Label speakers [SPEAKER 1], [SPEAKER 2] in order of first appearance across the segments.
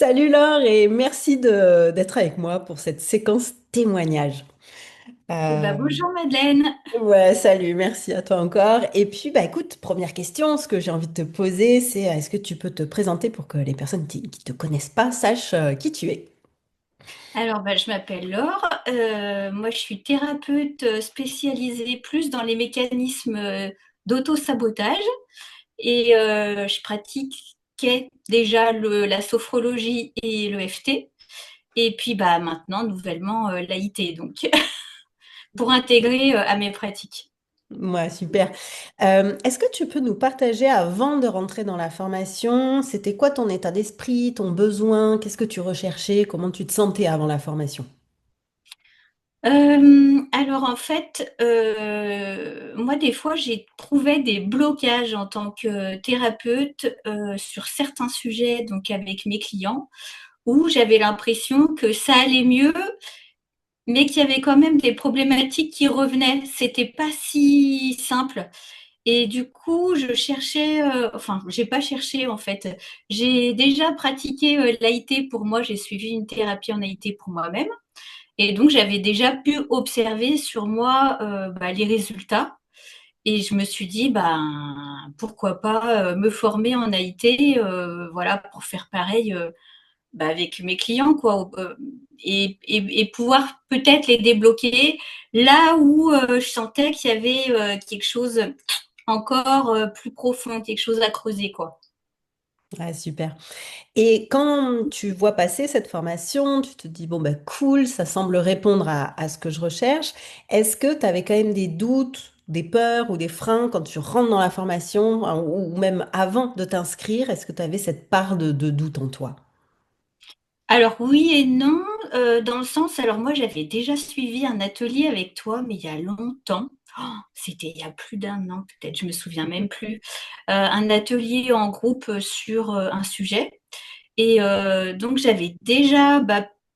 [SPEAKER 1] Salut Laure et merci d'être avec moi pour cette séquence témoignage.
[SPEAKER 2] Eh
[SPEAKER 1] Euh,
[SPEAKER 2] ben, bonjour Madeleine.
[SPEAKER 1] ouais, salut, merci à toi encore. Et puis, bah écoute, première question, ce que j'ai envie de te poser, c'est est-ce que tu peux te présenter pour que les personnes qui te connaissent pas sachent qui tu es?
[SPEAKER 2] Alors, je m'appelle Laure. Moi, je suis thérapeute spécialisée plus dans les mécanismes d'auto-sabotage et je pratiquais déjà la sophrologie et le FT. Et puis, maintenant, nouvellement, l'AIT, donc, pour intégrer à mes pratiques.
[SPEAKER 1] Ouais, super. Est-ce que tu peux nous partager avant de rentrer dans la formation, c'était quoi ton état d'esprit, ton besoin, qu'est-ce que tu recherchais, comment tu te sentais avant la formation?
[SPEAKER 2] Alors en fait, moi des fois j'ai trouvé des blocages en tant que thérapeute, sur certains sujets, donc avec mes clients, où j'avais l'impression que ça allait mieux, mais qu'il y avait quand même des problématiques qui revenaient. C'était pas si simple et du coup je cherchais, enfin j'ai pas cherché en fait. J'ai déjà pratiqué, l'AIT pour moi, j'ai suivi une thérapie en AIT pour moi-même et donc, j'avais déjà pu observer sur moi les résultats. Et je me suis dit, pourquoi pas me former en AIT, voilà, pour faire pareil avec mes clients, quoi. Et pouvoir peut-être les débloquer là où je sentais qu'il y avait quelque chose encore plus profond, quelque chose à creuser, quoi.
[SPEAKER 1] Ouais, super. Et quand tu vois passer cette formation, tu te dis, bon, ben cool, ça semble répondre à ce que je recherche. Est-ce que tu avais quand même des doutes, des peurs ou des freins quand tu rentres dans la formation ou même avant de t'inscrire? Est-ce que tu avais cette part de doute en toi?
[SPEAKER 2] Alors oui et non, dans le sens, alors moi j'avais déjà suivi un atelier avec toi, mais il y a longtemps. Oh, c'était il y a plus d'un an peut-être, je me souviens même plus. Un atelier en groupe sur un sujet. Et donc j'avais déjà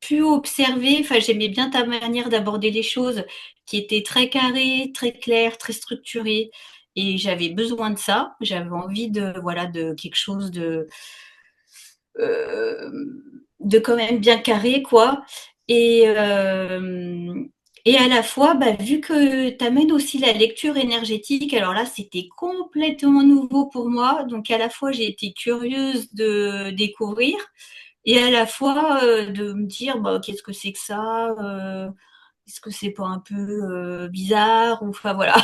[SPEAKER 2] pu observer, enfin j'aimais bien ta manière d'aborder les choses, qui était très carrée, très claire, très structurée. Et j'avais besoin de ça. J'avais envie de, voilà, de quelque chose euh, de quand même bien carré, quoi. Et, euh, et à la fois, vu que tu amènes aussi la lecture énergétique, alors là, c'était complètement nouveau pour moi. Donc, à la fois, j'ai été curieuse de découvrir et à la fois de me dire, qu'est-ce que c'est que ça est-ce que c'est pas un peu bizarre ou enfin voilà.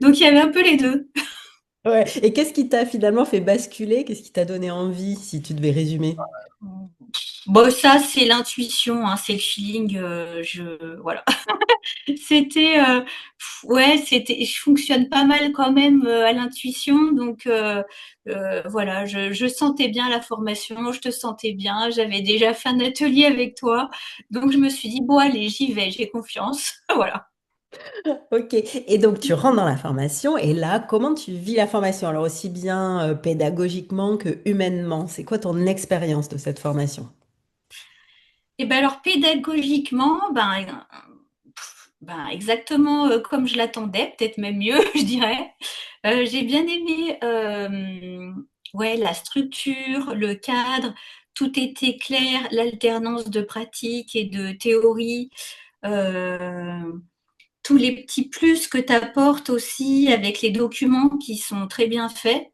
[SPEAKER 2] Donc il y avait un peu les deux.
[SPEAKER 1] Ouais. Et qu'est-ce qui t'a finalement fait basculer? Qu'est-ce qui t'a donné envie, si tu devais résumer?
[SPEAKER 2] Bon, ça c'est l'intuition, hein, c'est le feeling. Voilà. C'était, ouais, c'était je fonctionne pas mal quand même, à l'intuition donc voilà, je sentais bien la formation, je te sentais bien, j'avais déjà fait un atelier avec toi, donc je me suis dit: «Bon allez, j'y vais, j'ai confiance». Voilà.
[SPEAKER 1] Ok. Et donc tu rentres dans la formation et là, comment tu vis la formation? Alors aussi bien pédagogiquement que humainement. C'est quoi ton expérience de cette formation?
[SPEAKER 2] Et ben alors pédagogiquement, exactement, comme je l'attendais, peut-être même mieux, je dirais. J'ai bien aimé, ouais, la structure, le cadre, tout était clair, l'alternance de pratique et de théorie, heu, tous les petits plus que tu apportes aussi avec les documents qui sont très bien faits.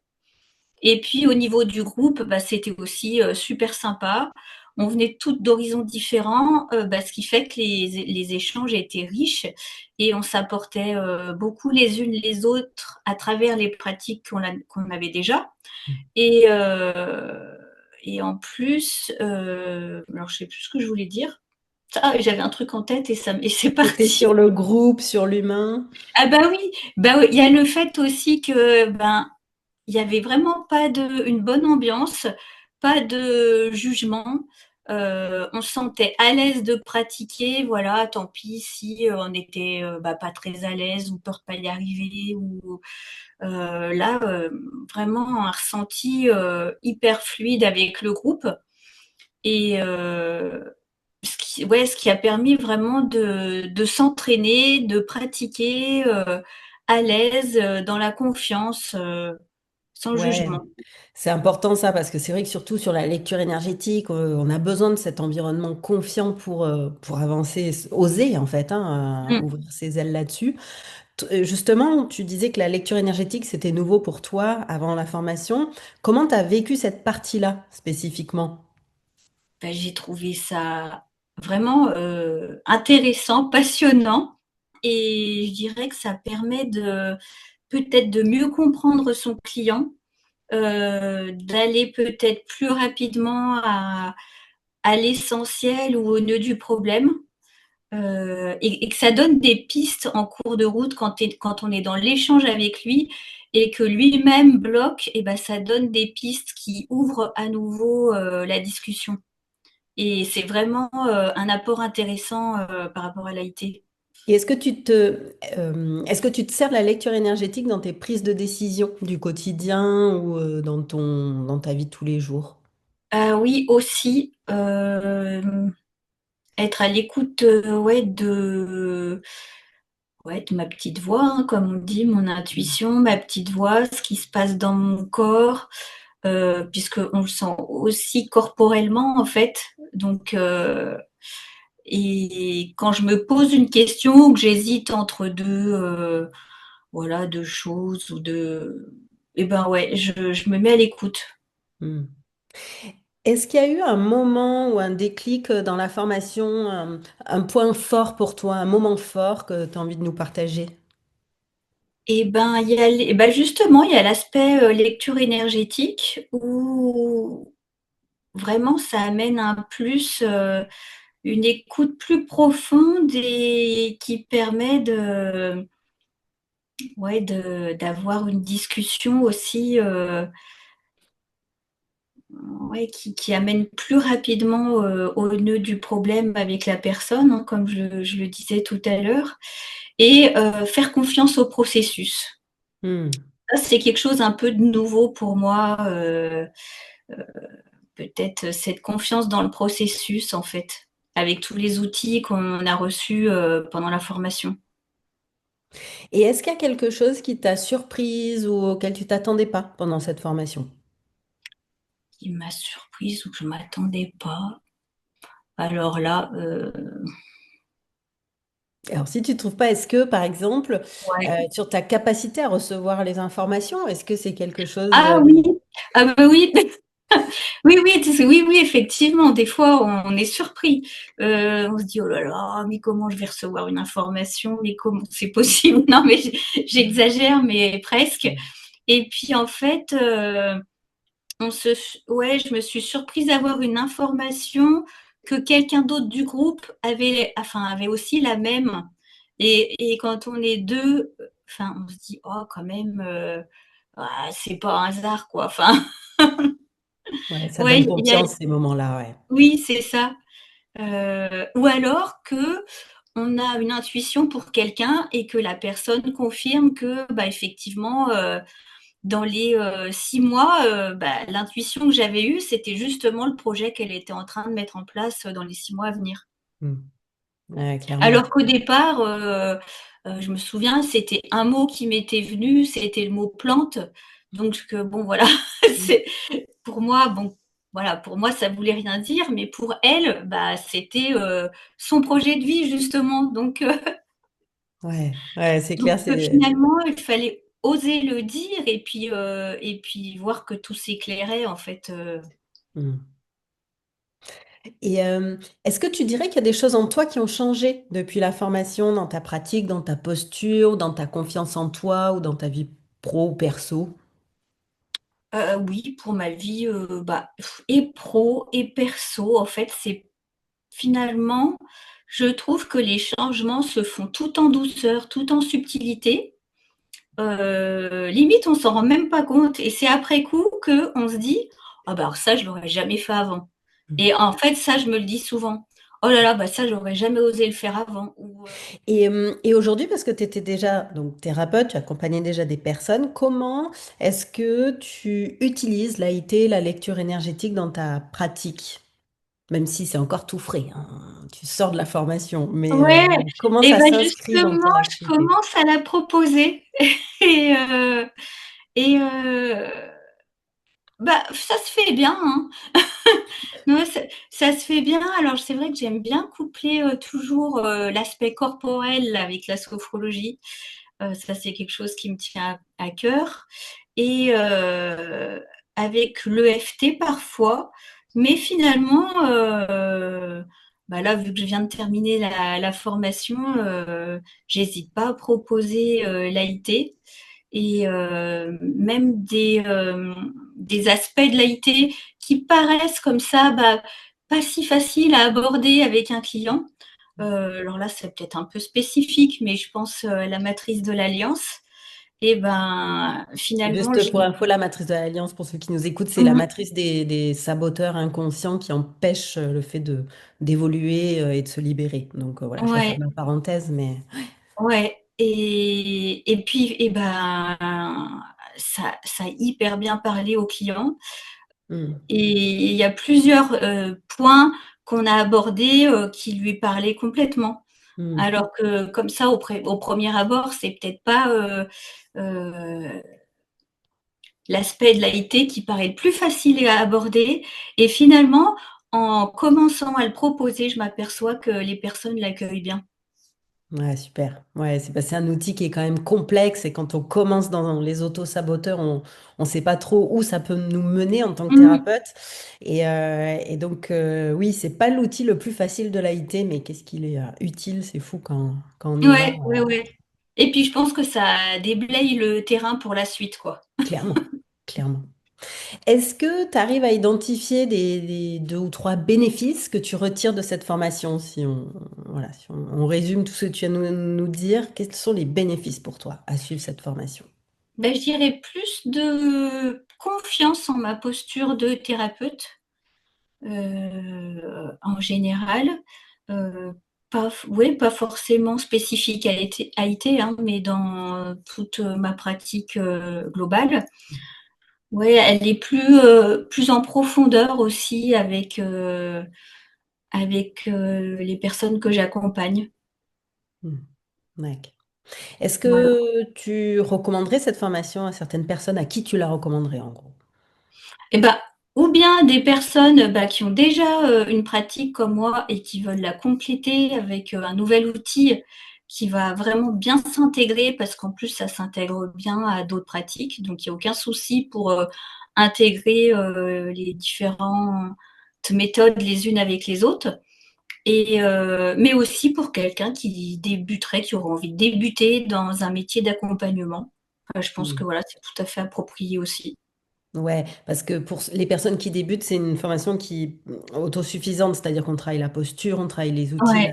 [SPEAKER 2] Et puis au niveau du groupe, c'était aussi super sympa. On venait toutes d'horizons différents, ce qui fait que les échanges étaient riches et on s'apportait beaucoup les unes les autres à travers les pratiques qu'on avait déjà. Et, et en plus, alors je sais plus ce que je voulais dire. Ah, j'avais un truc en tête et c'est
[SPEAKER 1] C'était
[SPEAKER 2] parti.
[SPEAKER 1] sur le groupe, sur l'humain.
[SPEAKER 2] Ah bah oui, il y a le fait aussi que il y avait vraiment pas une bonne ambiance, pas de jugement. On se sentait à l'aise de pratiquer, voilà, tant pis si on était pas très à l'aise ou peur de pas y arriver ou là vraiment un ressenti hyper fluide avec le groupe et ce qui a permis vraiment de s'entraîner, de pratiquer à l'aise, dans la confiance. sans
[SPEAKER 1] Ouais,
[SPEAKER 2] jugement.
[SPEAKER 1] c'est important ça parce que c'est vrai que surtout sur la lecture énergétique, on a besoin de cet environnement confiant pour avancer, oser en fait, hein,
[SPEAKER 2] Mm.
[SPEAKER 1] ouvrir ses ailes là-dessus. Justement, tu disais que la lecture énergétique, c'était nouveau pour toi avant la formation. Comment tu as vécu cette partie-là spécifiquement?
[SPEAKER 2] Ben, j'ai trouvé ça vraiment intéressant, passionnant, et je dirais que ça permet de peut-être de mieux comprendre son client, d'aller peut-être plus rapidement à l'essentiel ou au nœud du problème, et que ça donne des pistes en cours de route quand on est dans l'échange avec lui et que lui-même bloque, et ben ça donne des pistes qui ouvrent à nouveau la discussion. Et c'est vraiment un apport intéressant par rapport à l'AIT.
[SPEAKER 1] Et est-ce que tu te sers de la lecture énergétique dans tes prises de décision du quotidien ou dans ta vie de tous les jours?
[SPEAKER 2] Ah oui, aussi, être à l'écoute ouais, de ma petite voix, hein, comme on dit, mon intuition, ma petite voix, ce qui se passe dans mon corps, puisqu'on le sent aussi corporellement, en fait. Donc, et quand je me pose une question ou que j'hésite entre voilà, deux choses ou deux. Eh ben ouais, je me mets à l'écoute.
[SPEAKER 1] Hmm. Est-ce qu'il y a eu un moment ou un déclic dans la formation, un point fort pour toi, un moment fort que tu as envie de nous partager?
[SPEAKER 2] Et ben, eh ben justement, il y a l'aspect lecture énergétique où vraiment ça amène un plus, une écoute plus profonde et qui permet ouais, d'avoir une discussion aussi, ouais, qui amène plus rapidement au nœud du problème avec la personne, hein, comme je le disais tout à l'heure, et faire confiance au processus.
[SPEAKER 1] Hmm.
[SPEAKER 2] Ça, c'est quelque chose un peu de nouveau pour moi, peut-être cette confiance dans le processus, en fait, avec tous les outils qu'on a reçus pendant la formation.
[SPEAKER 1] Et est-ce qu'il y a quelque chose qui t'a surprise ou auquel tu t'attendais pas pendant cette formation?
[SPEAKER 2] Qui m'a surprise ou que je ne m'attendais pas. Alors là,
[SPEAKER 1] Alors, si tu trouves pas, est-ce que, par exemple,
[SPEAKER 2] ouais.
[SPEAKER 1] sur ta capacité à recevoir les informations, est-ce que c'est quelque chose...
[SPEAKER 2] Ah oui, ah bah oui, oui, oui, oui, oui, effectivement, des fois, on est surpris. On se dit, oh là là, mais comment je vais recevoir une information? Mais comment c'est possible? Non, mais j'exagère, mais presque. Et puis, en fait, ouais, je me suis surprise d'avoir une information que quelqu'un d'autre du groupe avait aussi la même. Et quand on est deux, enfin, on se dit, oh, quand même, ah, c'est pas un hasard, quoi. Enfin,
[SPEAKER 1] Ouais, ça
[SPEAKER 2] ouais,
[SPEAKER 1] donne confiance, ces moments-là, ouais.
[SPEAKER 2] oui, c'est ça. Ou alors que on a une intuition pour quelqu'un et que la personne confirme que, bah, effectivement, dans les 6 mois, bah, l'intuition que j'avais eue, c'était justement le projet qu'elle était en train de mettre en place dans les 6 mois à venir.
[SPEAKER 1] Hmm. Ouais, clairement.
[SPEAKER 2] Alors qu'au départ, je me souviens, c'était un mot qui m'était venu, c'était le mot plante. Donc, bon, voilà, c'est, pour moi, bon, voilà, pour moi, ça voulait rien dire, mais pour elle, bah, c'était son projet de vie, justement. Donc,
[SPEAKER 1] Ouais, ouais, c'est
[SPEAKER 2] donc
[SPEAKER 1] clair, c'est...
[SPEAKER 2] finalement, il fallait oser le dire et puis voir que tout s'éclairait, en fait.
[SPEAKER 1] Hmm. Et est-ce que tu dirais qu'il y a des choses en toi qui ont changé depuis la formation, dans ta pratique, dans ta posture, dans ta confiance en toi ou dans ta vie pro ou perso?
[SPEAKER 2] Oui, pour ma vie, bah, et pro et perso, en fait, c'est finalement, je trouve que les changements se font tout en douceur, tout en subtilité. Limite, on s'en rend même pas compte et c'est après coup qu'on se dit: «Ah bah, alors ça, je l'aurais jamais fait avant» et en fait, ça, je me le dis souvent: «Oh là là, bah, ça, j'aurais jamais osé le faire avant» ou
[SPEAKER 1] Et aujourd'hui, parce que tu étais déjà donc, thérapeute, tu accompagnais déjà des personnes, comment est-ce que tu utilises l'AIT, la lecture énergétique dans ta pratique? Même si c'est encore tout frais, hein, tu sors de la formation, mais
[SPEAKER 2] ouais
[SPEAKER 1] comment
[SPEAKER 2] et
[SPEAKER 1] ça
[SPEAKER 2] bah,
[SPEAKER 1] s'inscrit dans
[SPEAKER 2] justement,
[SPEAKER 1] ton
[SPEAKER 2] je
[SPEAKER 1] activité?
[SPEAKER 2] commence à la proposer et Et bah, ça se fait bien, hein. Non, ça se fait bien. Alors, c'est vrai que j'aime bien coupler toujours l'aspect corporel avec la sophrologie. Ça, c'est quelque chose qui me tient à cœur. Et avec l'EFT parfois. Mais finalement, bah là, vu que je viens de terminer la formation, j'hésite pas à proposer l'AIT et même des aspects de l'AIT qui paraissent comme ça, bah, pas si faciles à aborder avec un client. Alors là, c'est peut-être un peu spécifique, mais je pense à la matrice de l'alliance. Et ben, finalement,
[SPEAKER 1] Juste pour info, la matrice de l'Alliance, pour ceux qui nous écoutent, c'est la
[SPEAKER 2] Mhm.
[SPEAKER 1] matrice des saboteurs inconscients qui empêchent le fait de d'évoluer et de se libérer. Donc voilà, je referme
[SPEAKER 2] Ouais,
[SPEAKER 1] la parenthèse, mais
[SPEAKER 2] ouais. Et puis, et ben, ça a hyper bien parlé aux clients.
[SPEAKER 1] hmm,
[SPEAKER 2] Et il y a plusieurs points qu'on a abordés qui lui parlaient complètement.
[SPEAKER 1] hmm.
[SPEAKER 2] Alors que comme ça, au premier abord, c'est peut-être pas euh, l'aspect de l'AIT qui paraît le plus facile à aborder. Et finalement, en commençant à le proposer, je m'aperçois que les personnes l'accueillent bien.
[SPEAKER 1] Ouais, super. Ouais, c'est un outil qui est quand même complexe et quand on commence dans les auto-saboteurs, on ne sait pas trop où ça peut nous mener en tant que
[SPEAKER 2] Mmh.
[SPEAKER 1] thérapeute. Et donc, oui, c'est pas l'outil le plus facile de l'AIT, mais qu'est-ce qu'il est utile, c'est fou quand on y va,
[SPEAKER 2] Ouais, ouais, ouais. Et puis je pense que ça déblaye le terrain pour la suite, quoi.
[SPEAKER 1] clairement, clairement. Est-ce que tu arrives à identifier des deux ou trois bénéfices que tu retires de cette formation? Si on, voilà, si on résume tout ce que tu viens de nous dire, quels sont les bénéfices pour toi à suivre cette formation?
[SPEAKER 2] Ben, je dirais plus de confiance en ma posture de thérapeute, en général. Euh, pas, ouais, pas forcément spécifique à IT, hein, mais dans toute ma pratique globale. Ouais, elle est plus en profondeur aussi avec les personnes que j'accompagne.
[SPEAKER 1] Hmm. Ouais. Est-ce
[SPEAKER 2] Voilà.
[SPEAKER 1] que tu recommanderais cette formation à certaines personnes à qui tu la recommanderais en gros?
[SPEAKER 2] Et ben, ou bien des personnes bah, qui ont déjà une pratique comme moi et qui veulent la compléter avec un nouvel outil qui va vraiment bien s'intégrer parce qu'en plus ça s'intègre bien à d'autres pratiques. Donc il n'y a aucun souci pour intégrer les différentes méthodes les unes avec les autres. Et, mais aussi pour quelqu'un qui débuterait, qui aurait envie de débuter dans un métier d'accompagnement. Je pense que
[SPEAKER 1] Hmm.
[SPEAKER 2] voilà, c'est tout à fait approprié aussi.
[SPEAKER 1] Ouais, parce que pour les personnes qui débutent, c'est une formation qui est autosuffisante, c'est-à-dire qu'on travaille la posture, on travaille les outils,
[SPEAKER 2] Ouais,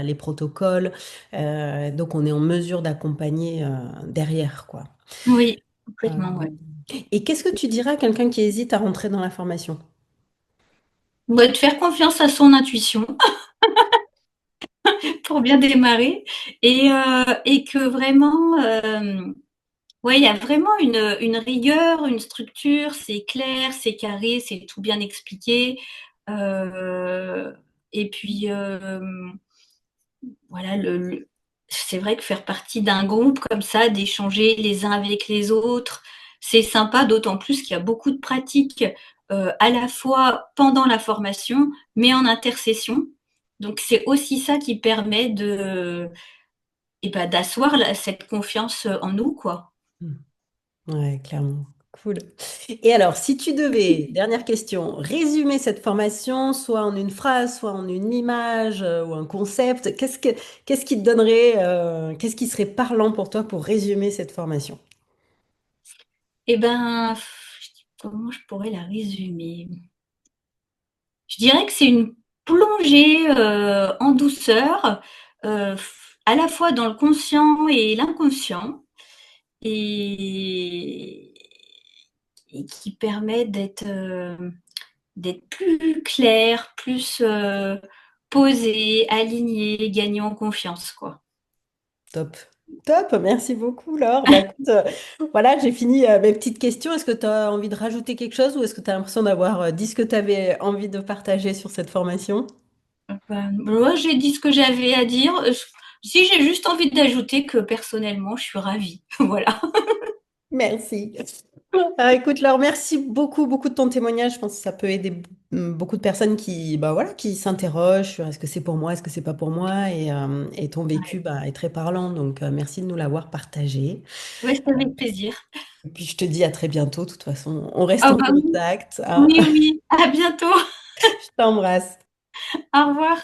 [SPEAKER 1] les protocoles, donc on est en mesure d'accompagner derrière, quoi.
[SPEAKER 2] oui,
[SPEAKER 1] Euh,
[SPEAKER 2] complètement, ouais.
[SPEAKER 1] et qu'est-ce que tu dirais à quelqu'un qui hésite à rentrer dans la formation?
[SPEAKER 2] Ouais, de faire confiance à son intuition pour bien démarrer et que vraiment, ouais, il y a vraiment une rigueur, une structure, c'est clair, c'est carré, c'est tout bien expliqué. Euh, et puis, voilà, c'est vrai que faire partie d'un groupe comme ça, d'échanger les uns avec les autres, c'est sympa, d'autant plus qu'il y a beaucoup de pratiques à la fois pendant la formation, mais en intercession. Donc c'est aussi ça qui permet et ben, d'asseoir cette confiance en nous, quoi.
[SPEAKER 1] Hmm. Ouais, clairement. Cool. Et alors, si tu devais, dernière question, résumer cette formation, soit en une phrase, soit en une image ou un concept, qu'est-ce qui te donnerait, qu'est-ce qui serait parlant pour toi pour résumer cette formation?
[SPEAKER 2] Et ben, comment je pourrais la résumer? Je dirais que c'est une plongée en douceur, à la fois dans le conscient et l'inconscient, et, et qui permet d'être plus clair, plus posé, aligné, gagner en confiance, quoi.
[SPEAKER 1] Top. Top, merci beaucoup Laure. Bah, écoute, voilà, j'ai fini mes petites questions. Est-ce que tu as envie de rajouter quelque chose ou est-ce que tu as l'impression d'avoir dit ce que tu avais envie de partager sur cette formation?
[SPEAKER 2] Moi, j'ai dit ce que j'avais à dire. Si j'ai juste envie d'ajouter que personnellement, je suis ravie. Voilà.
[SPEAKER 1] Merci. Écoute, Laure, merci beaucoup, beaucoup de ton témoignage. Je pense que ça peut aider beaucoup de personnes qui, bah voilà, qui s'interrogent sur est-ce que c'est pour moi, est-ce que c'est pas pour moi, et ton vécu, bah, est très parlant. Donc, merci de nous l'avoir partagé.
[SPEAKER 2] Ouais, c'est avec plaisir.
[SPEAKER 1] Et puis, je te dis à très bientôt. De toute façon, on reste
[SPEAKER 2] Oh
[SPEAKER 1] en
[SPEAKER 2] bah oui,
[SPEAKER 1] contact, hein.
[SPEAKER 2] oui, oui. À bientôt.
[SPEAKER 1] Je t'embrasse.
[SPEAKER 2] Au revoir.